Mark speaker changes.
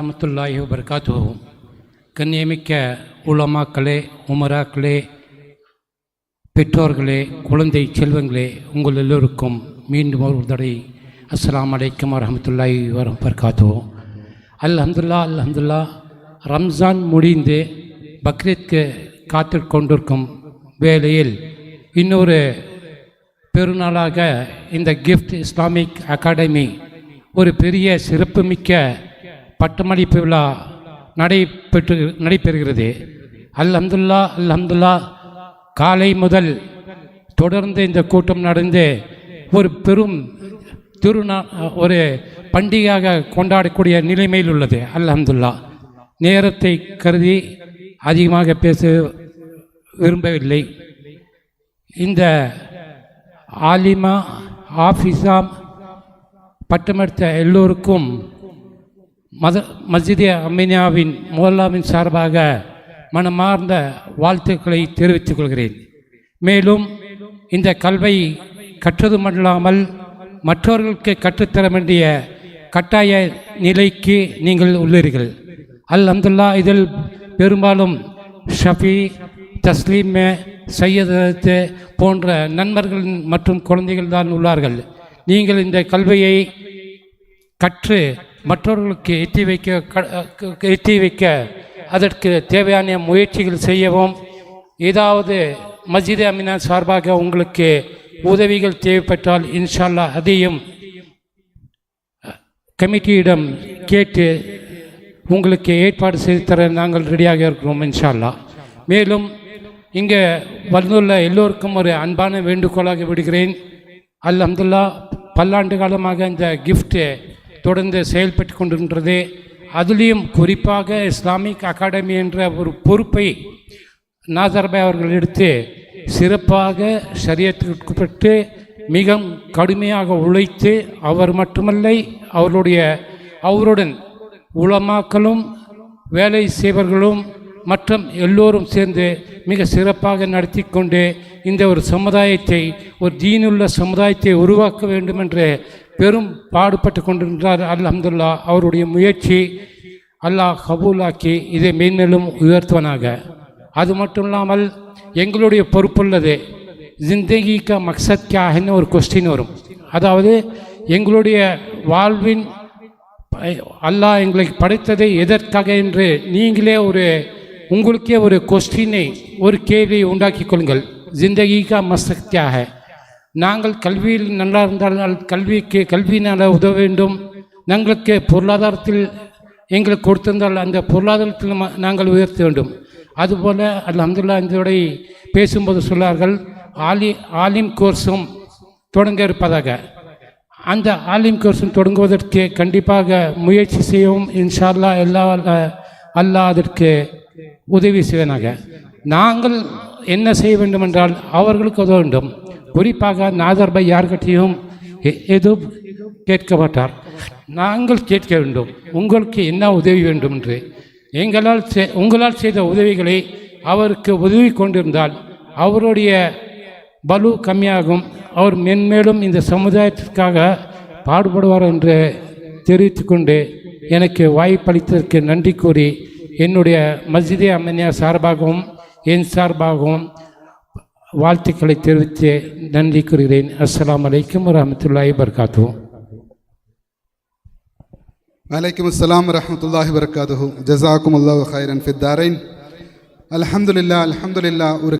Speaker 1: ரஹ்மத்துல்லாஹி வபரகாத்துஹு. கண்ணியமிக்க உலமாக்களே, உமராக்களே, பெற்றோர்களே, குழந்தை செல்வங்களே, உங்கள் எல்லோருக்கும் மீண்டும் ஒரு தடவை அஸ்ஸலாமு அலைக்கும் வரஹ்மத்துல்லாஹி வபரகாத்துஹு. அல்ஹம்துலில்லாஹ். ரம்ஜான் முடிந்து பக்ரீத்க்கு காத்து கொண்டிருக்கும் வேளையில் இன்னொரு பெருநாளாக இந்த கிஃப்ட் இஸ்லாமிக் அகாடமி ஒரு பெரிய சிறப்புமிக்க பட்டமளிப்பு விழா நடைபெறுகிறது. அல்ஹம்துலில்லாஹ். காலை முதல் தொடர்ந்து இந்த கூட்டம் நடந்து ஒரு பெரும் ஒரு பண்டிகையாக கொண்டாடக்கூடிய நிலைமையில் உள்ளது. அல்ஹம்துலில்லாஹ். நேரத்தை கருதி அதிகமாக பேச விரும்பவில்லை. இந்த ஆலிமா ஆஃபீஸாம் பட்டமெடுத்த எல்லோருக்கும் மஸ்ஜித் அமீனியாவின் மோல்லாவின் சார்பாக மனமார்ந்த வாழ்த்துக்களை தெரிவித்துக் கொள்கிறேன். மேலும் இந்த கல்வை கற்றது மட்டுமல்லாமல் மற்றவர்களுக்கு கற்றுத்தர வேண்டிய கட்டாய நிலைக்கு நீங்கள் உள்ளீர்கள். அல்ஹம்துலில்லாஹ். இதில் பெரும்பாலும் ஷஃபி, தஸ்லீம், சையத் போன்ற நண்பர்கள் மற்றும் குழந்தைகள் தான் உள்ளார்கள். நீங்கள் இந்த கல்வியை கற்று மற்றவர்களுக்கு எத்தி வைக்க அதற்கு தேவையான முயற்சிகள் செய்யவும், ஏதாவது மஸ்ஜித் அமீனா சார்பாக உங்களுக்கு உதவிகள் தேவைப்பட்டால் இன்ஷா அல்லாஹ் அதையும் கமிட்டியிடம் கேட்டு உங்களுக்கு ஏற்பாடு செய்து தர நாங்கள் ரெடியாக இருக்கிறோம் இன்ஷா அல்லாஹ். மேலும் இங்கே வந்துள்ள எல்லோருக்கும் ஒரு அன்பான வேண்டுகோளாக விடுகிறேன். அல்ஹம்துலில்லாஹ். பல்லாண்டு காலமாக இந்த கிஃப்ட்டு தொடர்ந்து செயல்பட்டு கொண்டிருக்கிறது. அதுலேயும் குறிப்பாக இஸ்லாமிக் அகாடமி என்ற ஒரு பொறுப்பை நாசர்பாய் அவர்கள் எடுத்து சிறப்பாக ஷரியத்துக்குட்பட்டு மிக கடுமையாக உழைத்து அவர் மட்டுமல்ல அவருடன் உலமாக்களும் வேலை செய்வர்களும் மற்றும் எல்லோரும் சேர்ந்து மிக சிறப்பாக நடத்தி கொண்டு இந்த ஒரு சமுதாயத்தை, ஒரு தீனுள்ள சமுதாயத்தை உருவாக்க வேண்டும் என்று பெரும் பாடுபட்டு கொண்டிருக்கிறார். அல்ஹம்துலில்லாஹ். அவருடைய முயற்சி அல்லாஹ் கபூலாக்கி இதை மேன்மேலும் உயர்த்துவனாக. அது மட்டும் இல்லாமல் எங்களுடைய பொறுப்புள்ளது ஜிந்தகி கா மக்சத் கியா ஹைன்னு ஒரு கொஸ்டின் வரும். அதாவது எங்களுடைய வாழ்வின் அல்லாஹ் எங்களை படைத்ததை எதற்காக என்று நீங்களே உங்களுக்கே ஒரு கொஸ்டினை, ஒரு கேள்வியை உண்டாக்கி கொள்ளுங்கள். ஜிந்தகி கா மக்சத் கியா ஹை. நாங்கள் கல்வியில் நல்லா இருந்தால் கல்வியினால் உதவ வேண்டும். நாங்களுக்கு பொருளாதாரத்தில் எங்களுக்கு கொடுத்திருந்தால் அந்த பொருளாதாரத்தில் நாங்கள் உயர்த்த வேண்டும். அதுபோல் அல்ஹம்துலில்லாஹ் இதோட பேசும்போது சொன்னார்கள் ஆலிம் கோர்ஸும் தொடங்க இருப்பதாக. அந்த ஆலிம் கோர்ஸும் தொடங்குவதற்கு கண்டிப்பாக முயற்சி செய்யவும் இன்ஷா அல்லாஹ் அல்லாஹ் அதற்கு உதவி செய்வனாக. நாங்கள் என்ன செய்ய வேண்டும் என்றால் அவர்களுக்கு உதவ வேண்டும். குறிப்பாக நாதர்பாய் யார்கிட்டையும் எதுவும் கேட்க மாட்டார். நாங்கள் கேட்க வேண்டும், உங்களுக்கு என்ன உதவி வேண்டும் என்று. உங்களால் செய்த உதவிகளை அவருக்கு உதவி கொண்டிருந்தால் அவருடைய பலு கம்மியாகும். அவர் மென்மேலும் இந்த சமுதாயத்திற்காக பாடுபடுவார் என்று தெரிவித்து கொண்டு எனக்கு வாய்ப்பளித்ததற்கு நன்றி கூறி என்னுடைய மஸ்ஜித் அமீனியா சார்பாகவும் என் சார்பாகவும் வாழ்த்துக்களை தெரிவித்து நன்றி கூறுகிறேன். அஸ்ஸலாமு அலைக்கும் வரஹ்மத்துல்லாஹி வபரகாத்துஹு.
Speaker 2: வலைக்கும் அஸ்ஸலாம் வரஹ்மத்துல்லாஹி வபரகாத்துஹு. ஜஸாக்குமுல்லாஹு கைரன் ஃபித் தாரைன். அல்ஹம்துலில்லாஹ்.